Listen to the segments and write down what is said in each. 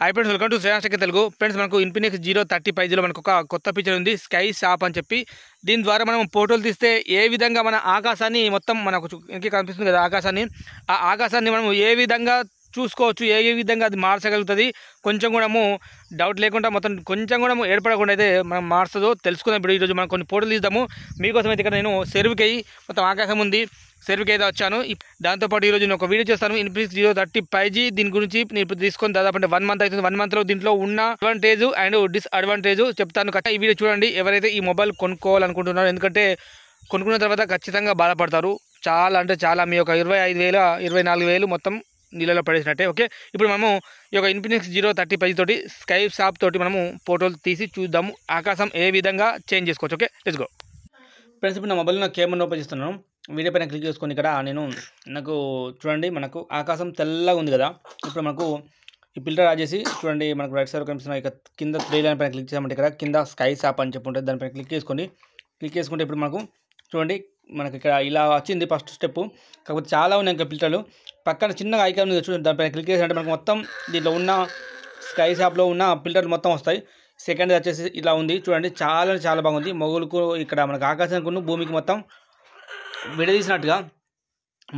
Hi friends, welcome to Shreyas tech Telugu. Friends, మనకు Infinix zero 30 మనకు ఒక కొత్త ఫీచర్ ఉంది, స్కై షాప్ అని చెప్పి. దీని ద్వారా మనం ఫోటోలు తీస్తే ఏ విధంగా మన ఆకాశాన్ని మొత్తం మనకు ఇంకే కనిపిస్తుంది కదా ఆకాశాన్ని, ఆ ఆకాశాన్ని మనం ఏ విధంగా చూసుకోవచ్చు, ఏ విధంగా అది మార్చగలుగుతుంది. కొంచెం కూడా డౌట్ లేకుండా మొత్తం కొంచెం కూడా ఏర్పడకుండా అయితే మనం మార్చదో తెలుసుకుందాం. ఇప్పుడు ఈరోజు మనం కొన్ని ఫోటోలు తీద్దాము. మీకోసం అయితే ఇక్కడ నేను సెర్వ్కి మొత్తం ఆకాశం ఉంది, సెర్వ్కి అయితే వచ్చాను. దాంతోపాటు ఈరోజు నేను ఒక వీడియో చేస్తాను, ఇన్ఫినిక్స్ జీరో 30 దీని గురించి నేను ఇప్పుడు తీసుకొని దాదాపు అంటే 1 మంత్ అవుతుంది. 1 మంత్లో దీంట్లో ఉన్న అడ్వాంటేజ్ అండ్ డిస్అడ్వాంటేజ్ చెప్తాను. ఈ వీడియో చూడండి ఎవరైతే ఈ మొబైల్ కొనుక్కోవాలనుకుంటున్నారో, ఎందుకంటే కొనుక్కున్న తర్వాత ఖచ్చితంగా బాధపడతారు. చాలా అంటే చాలా, మీ యొక్క 25,000 24,000 మొత్తం నీళ్ళలో పడేసినట్టే. ఓకే, ఇప్పుడు మనము ఈ యొక్క ఇన్ఫినిక్స్ జీరో 30 తోటి స్కై షాప్ తోటి మనము ఫోటోలు తీసి చూద్దాము, ఆకాశం ఏ విధంగా చేంజ్ చేసుకోవచ్చు. Okay, let's go. ఫ్రెండ్స్, ఇప్పుడు నా మొబైల్లో కెమెరా ఓపెన్ చేస్తున్నాను. వీడియో పైన క్లిక్ చేసుకొని ఇక్కడ నాకు చూడండి, మనకు ఆకాశం తెల్లగా ఉంది కదా. ఇప్పుడు మనకు ఈ ఫిల్టర్ ఆన్ చేసి చూడండి, మనకు రైట్ సైడ్ కనిపిస్తున్న ఇక కింద 3 లైన్ పైన క్లిక్ చేసామంటే ఇక్కడ కింద స్కై షాప్ అని చెప్పి ఉంటుంది, దానిపైన క్లిక్ చేసుకుంటే ఇప్పుడు మనకు చూడండి, మనకి ఇక్కడ ఇలా వచ్చింది ఫస్ట్ స్టెప్. కాకపోతే చాలా ఉన్నాయి ఇంకా ఫిల్టర్లు. పక్కన చిన్నగా ఐకాన్ ఉంది చూడండి, దానిపైన క్లిక్ చేసినట్టే మనకు మొత్తం దీంట్లో ఉన్న స్కై షాప్లో ఉన్న ఫిల్టర్లు మొత్తం వస్తాయి. సెకండ్ వచ్చేసి ఇలా ఉంది చూడండి, చాలా బాగుంది. మొగులకు ఇక్కడ మనకు ఆకాశానికి భూమికి మొత్తం విడదీసినట్టుగా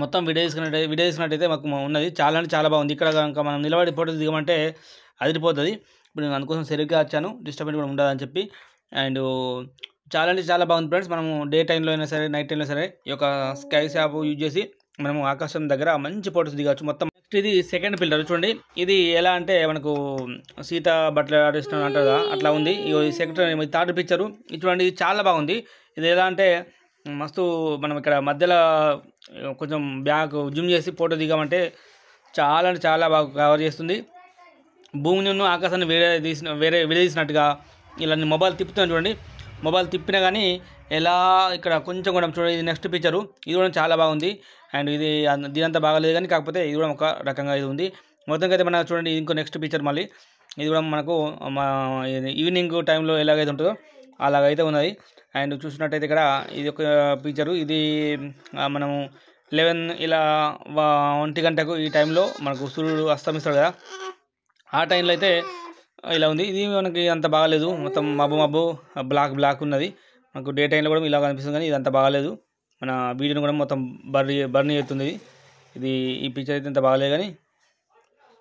మొత్తం విడదీసినట్టయితే మాకు ఉన్నది. చాలా బాగుంది. ఇక్కడ కనుక మనం నిలబడి ఫోటో దిగమంటే అదిరిపోతుంది. ఇప్పుడు నేను అందుకోసం సరిగ్గా వచ్చాను, డిస్టర్బెన్స్ కూడా ఉండదని చెప్పి. అండ్ చాలా బాగుంది ఫ్రెండ్స్. మనము డే టైంలో అయినా సరే, నైట్ టైంలో సరే ఈ యొక్క స్కై షాప్ యూజ్ చేసి మనము ఆకాశం దగ్గర మంచి ఫోటోస్ దిగవచ్చు మొత్తం. నెక్స్ట్ ఇది సెకండ్ ఫిల్టర్ చూడండి, ఇది ఎలా అంటే మనకు సీత బట్టల ఆర్టిస్ట్ అంటారు కదా, అట్లా ఉంది. ఈ సెకండ్ థర్డ్ పిక్చరు ఇది చూడండి, ఇది చాలా బాగుంది. ఇది ఎలా అంటే మస్తు మనం ఇక్కడ మధ్యలో కొంచెం బ్యాక్ జూమ్ చేసి ఫోటో దిగామంటే చాలా బాగా కవర్ చేస్తుంది. భూమిని ఆకాశాన్ని విడదీసినట్టుగా ఇలా మొబైల్ తిప్పుతున్నాను చూడండి. మొబైల్ తిప్పినా కానీ ఎలా ఇక్కడ కొంచెం కూడా చూడండి, ఇది నెక్స్ట్ పిక్చరు, ఇది కూడా చాలా బాగుంది. అండ్ ఇది దీనంతా బాగాలేదు కానీ కాకపోతే ఇది కూడా ఒక రకంగా ఇది ఉంది. మొత్తంగా అయితే మనకు చూడండి, ఇంకో నెక్స్ట్ పిక్చర్ మళ్ళీ ఇది కూడా మనకు ఈవినింగ్ టైంలో ఎలాగైతే ఉంటుందో అలాగైతే ఉన్నది. అండ్ చూసినట్టయితే ఇక్కడ ఇది ఒక పిక్చరు, ఇది మనము 11 ఇలా 1 గంటకు ఈ టైంలో మనకు సూర్యుడు అస్తమిస్తాడు కదా, ఆ టైంలో అయితే ఇలా ఉంది. ఇది మనకి అంత బాగాలేదు, మొత్తం మబ్బు బ్లాక్ ఉన్నది. మనకు డే టైంలో కూడా ఇలా కనిపిస్తుంది కానీ ఇది అంత బాగాలేదు. మన వీడియోని కూడా మొత్తం బర్నీ అవుతుంది. ఇది ఈ పిక్చర్ అయితే అంత బాగాలేదు. కానీ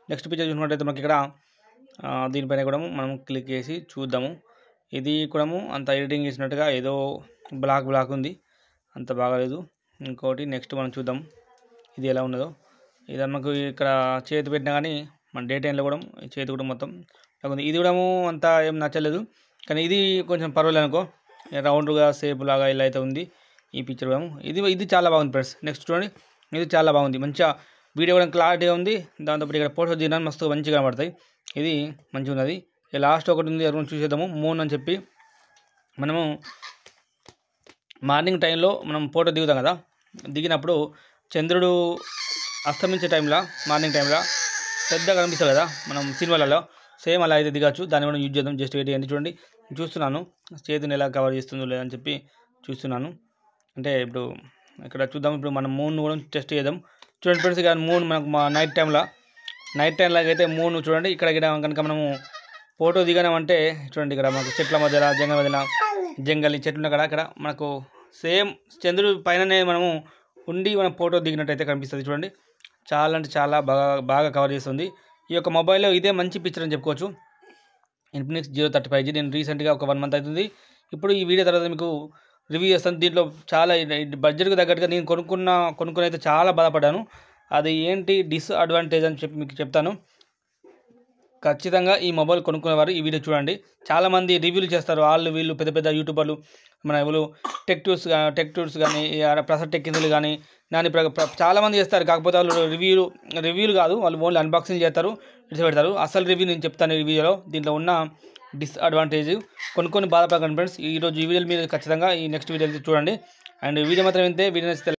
నెక్స్ట్ పిక్చర్ చూసినట్టయితే మనకి ఇక్కడ దీనిపైన కూడా మనం క్లిక్ చేసి చూద్దాము. ఇది కూడా అంత ఎడిటింగ్ చేసినట్టుగా ఏదో బ్లాక్ ఉంది, అంత బాగాలేదు. ఇంకోటి నెక్స్ట్ మనం చూద్దాం ఇది ఎలా ఉన్నదో. ఇది మనకు ఇక్కడ చేతి పెట్టినా కానీ మన డే టైంలో కూడా చేతి కూడా మొత్తం ఉంది. ఇది కూడా అంత ఏం నచ్చలేదు, కానీ ఇది కొంచెం పర్వాలేదు అనుకో, రౌండ్గా షేప్ లాగా ఇలా అయితే ఉంది ఈ పిక్చర్ కూడా. ఇది చాలా బాగుంది ఫ్రెండ్స్. నెక్స్ట్ చూడండి, ఇది చాలా బాగుంది, మంచిగా వీడియో కూడా క్లారిటీగా ఉంది. దాంతోపాటు ఇక్కడ ఫోటో దిగడానికి మస్తు మంచిగా కనబడతాయి, ఇది మంచిగా ఉన్నది. లాస్ట్ ఒకటి ఉంది, ఎవరు చూసేద్దాము. మూన్ అని చెప్పి మనము మార్నింగ్ టైంలో మనం ఫోటో దిగుతాం కదా, దిగినప్పుడు చంద్రుడు అస్తమించే టైంలో మార్నింగ్ టైంలో పెద్దగా కనిపిస్తుంది కదా మనం సినిమాలలో, సేమ్ అలా అయితే దిగచ్చు. దాన్ని కూడా యూజ్ చేద్దాం. జస్ట్ వెయిట్ చేయండి, చూడండి చూస్తున్నాను చేతిని ఎలా కవర్ చేస్తుందో లేదని చెప్పి చూస్తున్నాను. అంటే ఇప్పుడు ఇక్కడ చూద్దాం. ఇప్పుడు మనం మూన్ కూడా టెస్ట్ చేద్దాం. చూడండి ఫ్రెండ్స్, ఇక మూన్ మనకు నైట్ టైంలో అయితే మూన్ చూడండి, ఇక్కడ కనుక మనము ఫోటో దిగామంటే చూడండి, ఇక్కడ మనకు చెట్ల మధ్యలో జంగల్ చెట్లు ఉన్న ఇక్కడ మనకు సేమ్ చంద్రుడి పైననే మనము ఉండి మనం ఫోటో దిగినట్టయితే కనిపిస్తుంది. చూడండి, చాలా బాగా కవర్ చేస్తుంది. ఈ యొక్క మొబైల్లో ఇదే మంచి పిక్చర్ అని చెప్పుకోవచ్చు, ఇన్ఫినిక్స్ జీరో 35. నేను రీసెంట్గా ఒక 1 మంత్ అవుతుంది. ఇప్పుడు ఈ వీడియో తర్వాత మీకు రివ్యూ చేస్తాను. దీంట్లో చాలా బడ్జెట్కి తగ్గట్టుగా నేను కొనుక్కుని అయితే చాలా బాధపడ్డాను. అది ఏంటి డిస్అడ్వాంటేజ్ అని చెప్పి మీకు చెప్తాను. ఖచ్చితంగా ఈ మొబైల్ కొనుక్కునేవారు ఈ వీడియో చూడండి. చాలామంది రివ్యూలు చేస్తారు, వీళ్ళు పెద్ద యూట్యూబర్లు, మన ఎవరు టెక్ టూర్స్ కానీ ప్రసాద్ టెక్ కిందలు కానీ చాలామంది చేస్తారు. కాకపోతే వాళ్ళు రివ్యూలు కాదు, వాళ్ళు ఓన్లీ అన్బాక్సింగ్ చేస్తారు, పెడతారు. అసలు రివ్యూ నేను చెప్తాను ఈ వీడియోలో. దీంట్లో ఉన్న డిస్అడ్వాంటేజ్ కొనుక్కొని బాధపడకండి ఫ్రెండ్స్. ఈరోజు ఈ వీడియోలు మీరు ఖచ్చితంగా ఈ నెక్స్ట్ వీడియో చూడండి. అండ్ వీడియో మాత్రం వింటే వీడియో నచ్చితే